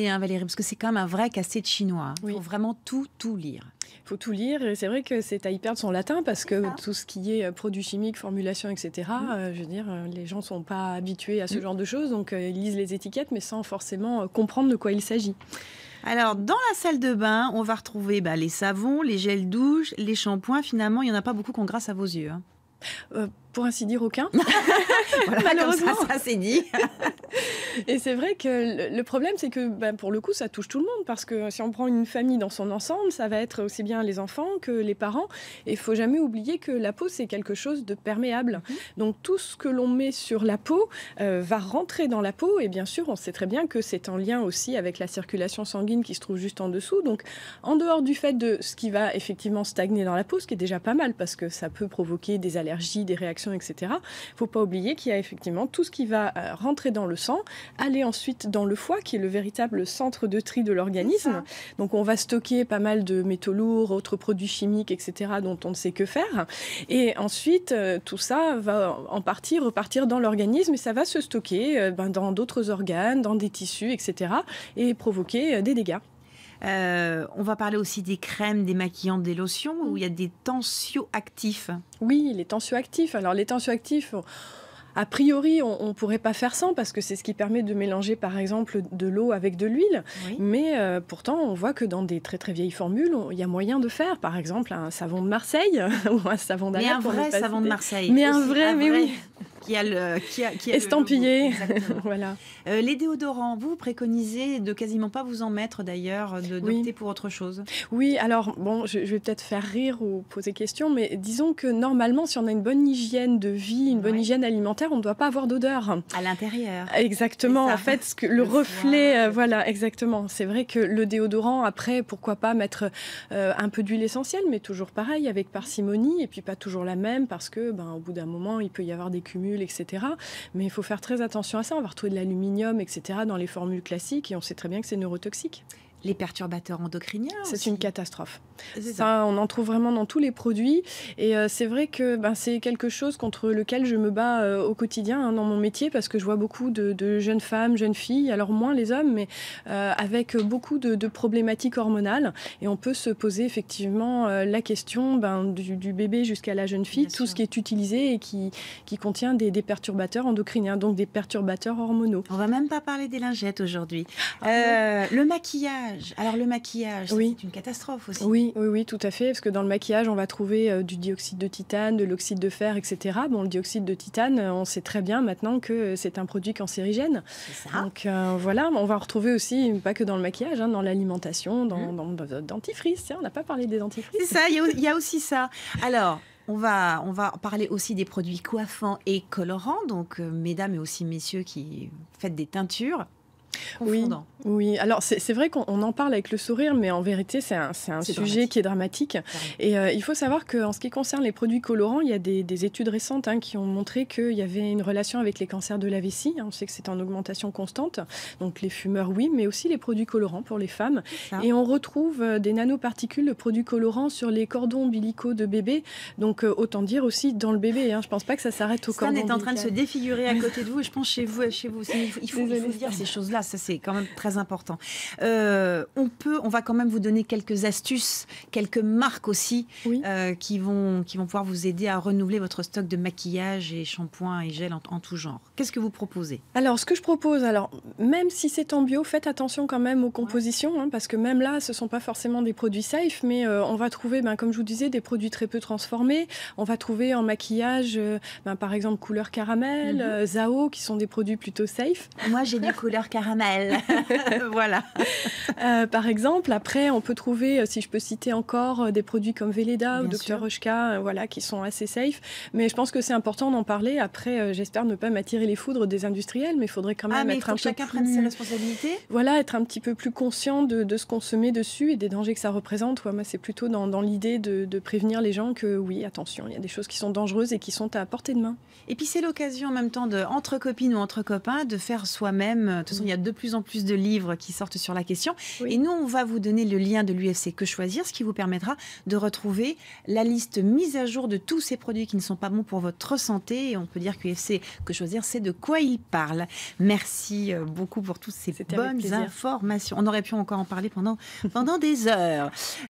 Hein, Valérie, parce que c'est quand même un vrai casse-tête chinois. Il Oui. faut vraiment tout lire. Il faut tout lire et c'est vrai que c'est à y perdre son latin parce que tout ce qui est produits chimiques, formulation, etc., je veux dire, les gens ne sont pas habitués à ce genre de choses, donc ils lisent les étiquettes mais sans forcément comprendre de quoi il s'agit. Alors, dans la salle de bain, on va retrouver les savons, les gels douche, les shampoings. Finalement, il n'y en a pas beaucoup qui ont grâce à vos yeux. Hein. Pour ainsi dire, aucun. Voilà, Malheureusement. comme ça c'est dit. Et c'est vrai que le problème, c'est que pour le coup, ça touche tout le monde. Parce que si on prend une famille dans son ensemble, ça va être aussi bien les enfants que les parents. Et il ne faut jamais oublier que la peau, c'est quelque chose de perméable. Donc tout ce que l'on met sur la peau va rentrer dans la peau. Et bien sûr, on sait très bien que c'est en lien aussi avec la circulation sanguine qui se trouve juste en dessous. Donc en dehors du fait de ce qui va effectivement stagner dans la peau, ce qui est déjà pas mal parce que ça peut provoquer des allergies, des réactions, etc. Il ne faut pas oublier qu'il y a effectivement tout ce qui va rentrer dans le sang, aller ensuite dans le foie, qui est le véritable centre de tri de l'organisme. Donc on va stocker pas mal de métaux lourds, autres produits chimiques, etc., dont on ne sait que faire. Et ensuite, tout ça va en partie repartir dans l'organisme et ça va se stocker dans d'autres organes, dans des tissus, etc., et provoquer des dégâts. On va parler aussi des crèmes, des maquillants, des lotions, où il y a des tensioactifs. Oui, les tensioactifs. Alors les tensioactifs... A priori, on ne pourrait pas faire sans parce que c'est ce qui permet de mélanger par exemple de l'eau avec de l'huile. Oui. Mais pourtant, on voit que dans des très très vieilles formules, il y a moyen de faire par exemple un savon de Marseille ou un savon d'Alep. Mais un vrai savon de Marseille. Mais un vrai, mais oui. Qui a estampillé. Voilà. Les déodorants, vous préconisez de quasiment pas vous en mettre d'ailleurs, d'opter pour autre chose. Oui, alors bon, je vais peut-être faire rire ou poser question, mais disons que normalement, si on a une bonne hygiène de vie, une bonne hygiène alimentaire, on ne doit pas avoir d'odeur. À l'intérieur. Exactement. En fait, le reflet, voilà, exactement. C'est vrai que le déodorant, après, pourquoi pas mettre un peu d'huile essentielle, mais toujours pareil, avec parcimonie, et puis pas toujours la même, parce que, au bout d'un moment, il peut y avoir des cumuls, etc. Mais il faut faire très attention à ça. On va retrouver de l'aluminium, etc. dans les formules classiques, et on sait très bien que c'est neurotoxique. Les perturbateurs endocriniens c'est une catastrophe. Ça, on en trouve vraiment dans tous les produits. Et c'est vrai que c'est quelque chose contre lequel je me bats au quotidien dans mon métier parce que je vois beaucoup de jeunes femmes, jeunes filles, alors moins les hommes, mais avec beaucoup de problématiques hormonales. Et on peut se poser effectivement la question du bébé jusqu'à la jeune fille, tout ce qui est utilisé et qui contient des perturbateurs endocriniens, donc des perturbateurs hormonaux. On va même pas parler des lingettes aujourd'hui. Le maquillage. Alors le maquillage, c'est une catastrophe aussi. Oui, tout à fait, parce que dans le maquillage, on va trouver du dioxyde de titane, de l'oxyde de fer, etc. Bon, le dioxyde de titane, on sait très bien maintenant que c'est un produit cancérigène. C'est ça. Donc voilà, on va retrouver aussi, pas que dans le maquillage, dans l'alimentation, dans le dentifrice. Tiens, on n'a pas parlé des dentifrices. C'est ça, il y a aussi ça. Alors... On va parler aussi des produits coiffants et colorants, donc mesdames et aussi messieurs qui faites des teintures. Oui. Alors c'est vrai qu'on en parle avec le sourire, mais en vérité c'est un sujet qui est dramatique. Et il faut savoir qu'en ce qui concerne les produits colorants, il y a des études récentes qui ont montré qu'il y avait une relation avec les cancers de la vessie. On sait que c'est en augmentation constante. Donc les fumeurs, oui, mais aussi les produits colorants pour les femmes. Et on retrouve des nanoparticules de produits colorants sur les cordons ombilicaux de bébés. Donc autant dire aussi dans le bébé. Je ne pense pas que ça s'arrête au cordon ombilical. Stan est en train de se défigurer à côté de vous et je pense chez vous. Il faut dire ces choses-là. Ça, c'est quand même très important. On va quand même vous donner quelques astuces, quelques marques aussi qui vont pouvoir vous aider à renouveler votre stock de maquillage et shampoing et gel en tout genre. Qu'est-ce que vous proposez? Alors, ce que je propose, même si c'est en bio, faites attention quand même aux compositions, parce que même là, ce ne sont pas forcément des produits safe, mais on va trouver, comme je vous disais, des produits très peu transformés. On va trouver en maquillage, par exemple, couleur caramel, Zao, qui sont des produits plutôt safe. Moi, j'ai du couleur caramel. Voilà. Par exemple, après, on peut trouver, si je peux citer encore, des produits comme Velleda ou Dr Rochka, qui sont assez safe. Mais je pense que c'est important d'en parler. Après, j'espère ne pas m'attirer les foudres des industriels, mais il faudrait quand même être un peu chacun prenne ses responsabilités. Voilà, être un petit peu plus conscient de ce qu'on se met dessus et des dangers que ça représente. Moi, c'est plutôt dans l'idée de prévenir les gens que oui, attention, il y a des choses qui sont dangereuses et qui sont à portée de main. Et puis c'est l'occasion en même temps entre copines ou entre copains de faire soi-même. De toute façon, il y a de plus en plus de livres qui sortent sur la question. Oui. Et nous, on va vous donner le lien de l'UFC Que Choisir, ce qui vous permettra de retrouver la liste mise à jour de tous ces produits qui ne sont pas bons pour votre santé. Et on peut dire que l'UFC Que Choisir, c'est de quoi il parle. Merci beaucoup pour toutes ces bonnes informations. On aurait pu encore en parler pendant des heures.